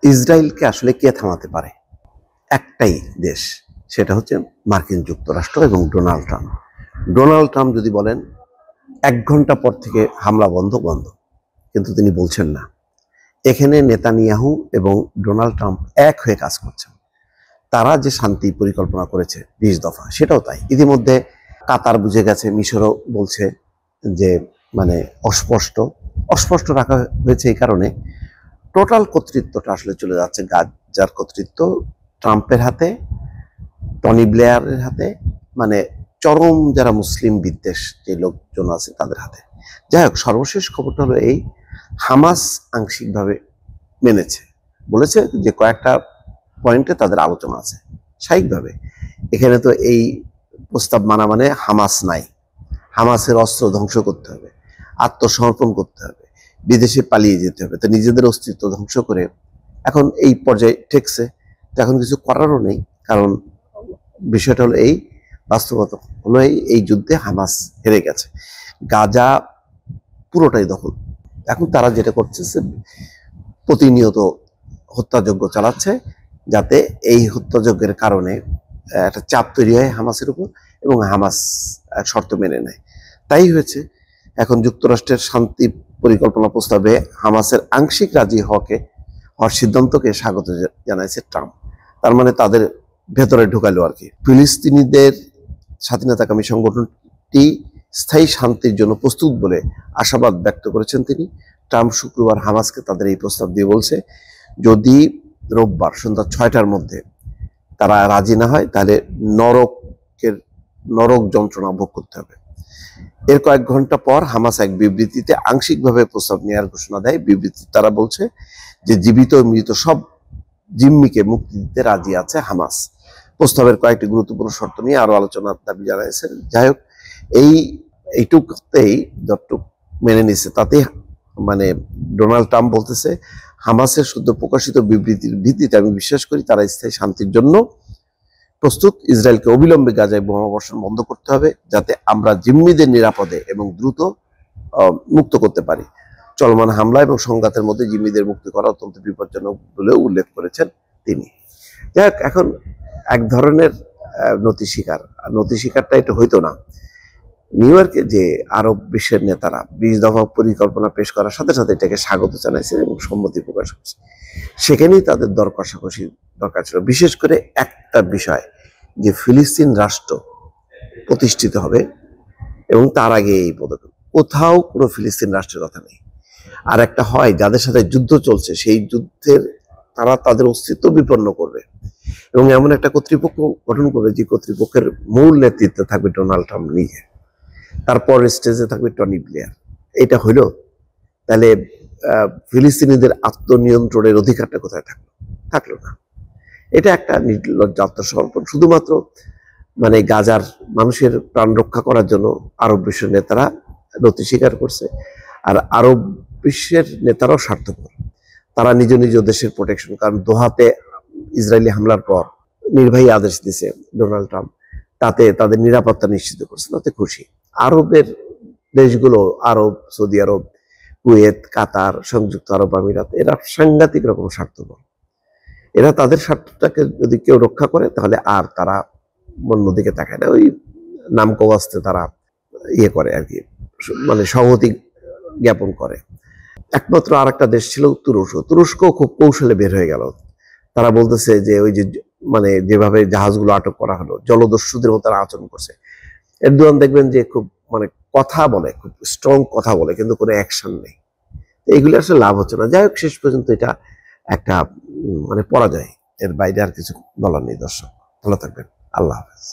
ইসরায়েলকে আসলে কে থামাতে পারে? একটাই দেশ, সেটা হচ্ছে মার্কিন যুক্তরাষ্ট্র এবং ডোনাল্ড ট্রাম্প। ডোনাল্ড ট্রাম্প যদি বলেন 1 ঘন্টা পর থেকে হামলা বন্ধ, কিন্তু তিনি বলছেন না। এখানে নেতানিয়াহু এবং ডোনাল্ড ট্রাম্প এক হয়ে কাজ করছেন। তারা যে শান্তি পরিকল্পনা করেছে 20 দফা, সেটাও তাই। ইতিমধ্যে কাতার বুঝে গেছে, মিশরও বলছে যে মানে অস্পষ্ট রাখা হয়েছে এই কারণে টোটাল কর্তৃত্বটা আসলে চলে যাচ্ছে, গাজার কর্তৃত্ব ট্রাম্পের হাতে, টনি ব্লেয়ারের হাতে, মানে চরম যারা মুসলিম বিদ্বেষ যে লোকজন আছে তাদের হাতে। যাই হোক, সর্বশেষ খবরটা হলো এই, হামাস আংশিকভাবে মেনেছে, বলেছে যে কয়েকটা পয়েন্টে তাদের আলোচনা আছে। স্বাভাবিকভাবে এখানে তো এই প্রস্তাব মানা মানে হামাস নাই, হামাসের অস্ত্র ধ্বংস করতে হবে, আত্মসমর্পণ করতে হবে, বিদেশে পালিয়ে যেতে হবে, তো নিজেদের অস্তিত্ব ধ্বংস করে এখন এই পর্যায়ে ঠেকছে। তো এখন কিছু করারও নেই, কারণ বিষয়টা হলো এই, বাস্তবতা হলো এই যুদ্ধে হামাস হেরে গেছে, গাজা পুরোটাই দখল। এখন তারা যেটা করছে প্রতিনিয়ত হত্যাযজ্ঞ চালাচ্ছে, যাতে এই হত্যাযজ্ঞের কারণে একটা চাপ তৈরি হয় হামাসের উপর এবং হামাস শর্ত মেনে নেয়। তাই হয়েছে এখন যুক্তরাষ্ট্রের শান্তি পরিকল্পনা প্রস্তাবে হামাসের আংশিক রাজি হওয়ার সিদ্ধান্তকে স্বাগত জানাইছে ট্রাম্প। তার মানে তাদের ভেতরে ঢুকালো আর কি। ফিলিস্তিনিদের স্বাধীনতাকামী সংগঠনটি স্থায়ী শান্তির জন্য প্রস্তুত বলে আশাবাদ ব্যক্ত করেছেন তিনি। ট্রাম্প শুক্রবার হামাসকে তাদের এই প্রস্তাব দিয়ে বলছে, যদি রোববার সন্ধ্যা 6টার মধ্যে তারা রাজি না হয় তাহলে নরক যন্ত্রণা ভোগ করতে হবে। এর কয়েক ঘন্টা পর হামাস এক বিবৃতিতে আংশিকভাবে প্রস্তাব নেওয়ার ঘোষণা দেয়। বিবৃতি তারা বলছে যে জীবিত ও মৃত সব জিম্মিকে মুক্তি দিতে রাজি আছে হামাস। প্রস্তাবের কয়েকটি গুরুত্বপূর্ণ শর্ত নিয়ে আরো আলোচনার দাবি জানিয়েছেন। যাই হোক, এইটুকুতেই যতটুক মেনে নিচ্ছে, তাতে মানে ডোনাল্ড ট্রাম্প বলতেছে, হামাসের সদ্য প্রকাশিত বিবৃতির ভিত্তিতে আমি বিশ্বাস করি তারা স্থায়ী শান্তির জন্য প্রস্তুত। ইসরায়েলকে অবিলম্বে গাজায় বোমাবর্ষণ বন্ধ করতে হবে, যাতে আমরা জিম্মিদের নিরাপদে এবং দ্রুত মুক্ত করতে পারি। চলমান হামলা এবং সংঘাতের মধ্যে জিম্মিদের মুক্তি করা অত্যন্ত বিপজ্জনক বলেও উল্লেখ করেছেন তিনি। যাই হোক, এখন এক ধরনের নতি স্বীকারটা এটা হইতো না। নিউ ইয়র্কে যে আরব বিশ্বের নেতারা 20 দফা পরিকল্পনা পেশ করার সাথে সাথে এটাকে স্বাগত জানাইছে এবং সম্মতি প্রকাশ করছে, সেখানেই তাদের দর কষাকষি দরকার ছিল। বিশেষ করে একটা বিষয়, যে ফিলিস্তিন রাষ্ট্র প্রতিষ্ঠিত হবে এবং তার আগে এই পদক্ষেপ, কোথাও কোনো ফিলিস্তিন রাষ্ট্রের কথা নেই। আর একটা হয়, যাদের সাথে যুদ্ধ চলছে সেই যুদ্ধের তারা তাদের অস্তিত্ব বিপন্ন করবে এবং এমন একটা কর্তৃপক্ষ গঠন করবে যে কর্তৃপক্ষের মূল নেতৃত্বে থাকবে ডোনাল্ড ট্রাম্প নিজে, তারপর স্টেজে থাকবে টনি ব্লেয়ার। এটা হইল, তাহলে ফিলিস্তিনিদের আত্মনিয়ন্ত্রণের অধিকারটা কোথায় থাকলো না। এটা একটা নির্লজ্জ আত্মসমর্পণ, শুধুমাত্র মানে গাজার মানুষের প্রাণ রক্ষা করার জন্য আরব বিশ্বের নেতারা নতি স্বীকার করছে। আর আরব বিশ্বের নেতারাও স্বার্থপর, তারা নিজ নিজ দেশের প্রোটেকশন, কারণ দোহাতে ইসরায়েলি হামলার পর নির্বাহী আদেশ দিছে ডোনাল্ড ট্রাম্প, তাতে তাদের নিরাপত্তা নিশ্চিত করছে, তাতে খুশি। আরবের দেশগুলো, আরব, সৌদি আরব, কুয়েত, কাতার, সংযুক্ত আরব আমিরাত, এরা সাংঘাতিক রকম স্বার্থপর। এরা তাদের স্বার্থটাকে যদি কেউ রক্ষা করে তাহলে আর তারা অন্যদিকে তাকায় না, ওই নামকওয়াস্তে তারা ইয়ে করে আর কি, মানে সংহতি জ্ঞাপন করে। একমাত্র আর একটা দেশ ছিল তুরস্ক খুব কৌশলে বের হয়ে গেল। তারা বলতেছে যে ওই যে মানে যেভাবে জাহাজগুলো আটক করা হলো, জলদস্যুদের মতো তারা আচরণ করছে। এরদোয়ান দেখবেন যে খুব মানে কথা বলে, খুব স্ট্রং কথা বলে, কিন্তু কোনো অ্যাকশন নেই। এইগুলি আসলে লাভ হচ্ছে না। যাই হোক, শেষ পর্যন্ত এটা একটা মানে পরাজয়, এর বাইরে আর কিছু বলার নেই। দর্শক ভালো থাকবেন, আল্লাহ হাফেজ।